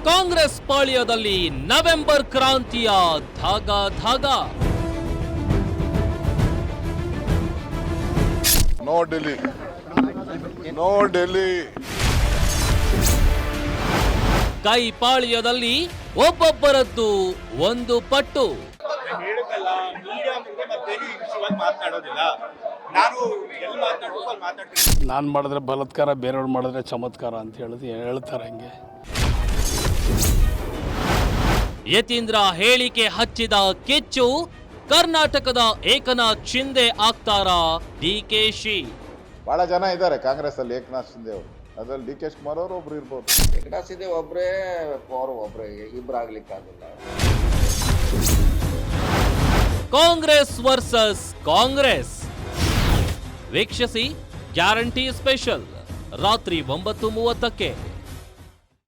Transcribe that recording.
ಕಾಂಗ್ರೆಸ್ ಪಾಳ್ಯದಲ್ಲಿ ನವೆಂಬರ್ ಕ್ರಾಂತಿಯ ಧಾಗ ಧಾಗ. No Delhi, no Delhi. ಕೈ ಪಾಳ್ಯದಲ್ಲಿ ಒಬ್ಬೊಬ್ಬರದ್ದು ಒಂದು ಪಟ್ಟು. ನಾನು ಮಾಡಿದ್ರೆ ಬಲಾತ್ಕಾರ, ಬೇರೆಯವ್ರು ಮಾಡಿದ್ರೆ ಚಮತ್ಕಾರ ಅಂತ ಹೇಳ್ತಾರೆ. ಹಂಗೆ ಯತೀಂದ್ರ ಹೇಳಿಕೆ ಹಚ್ಚಿದ ಕಿಚ್ಚು ಕರ್ನಾಟಕದ ಏಕನಾಥ್ ಶಿಂದೆ ಆಗ್ತಾರಾ ಡಿಕೆಶಿ? ಬಹಳ ಜನ ಇದ್ದಾರೆ ಕಾಂಗ್ರೆಸ್ ಅಲ್ಲಿ ಏಕನಾಥ್ ಶಿಂದೆ ಅವರು. ಅದ್ರಲ್ಲಿ ಡಿ ಕೆ ಶಿವಕುಮಾರ್ ಅವರು ಒಬ್ರು ಇರ್ಬೋದು. ಏಕನಾಥ್ ಶಿಂದೆ ಒಬ್ಬರೇ, ಪವರ್ ಒಬ್ಬರೇ, ಇಬ್ಬರಾಗ್ಲಿಕ್ಕಾಗಲ್ಲ. ಕಾಂಗ್ರೆಸ್ ವರ್ಸಸ್ ಕಾಂಗ್ರೆಸ್ ವೀಕ್ಷಿಸಿ ಗ್ಯಾರಂಟಿ ಸ್ಪೆಷಲ್ ರಾತ್ರಿ 9:30ಕ್ಕೆ.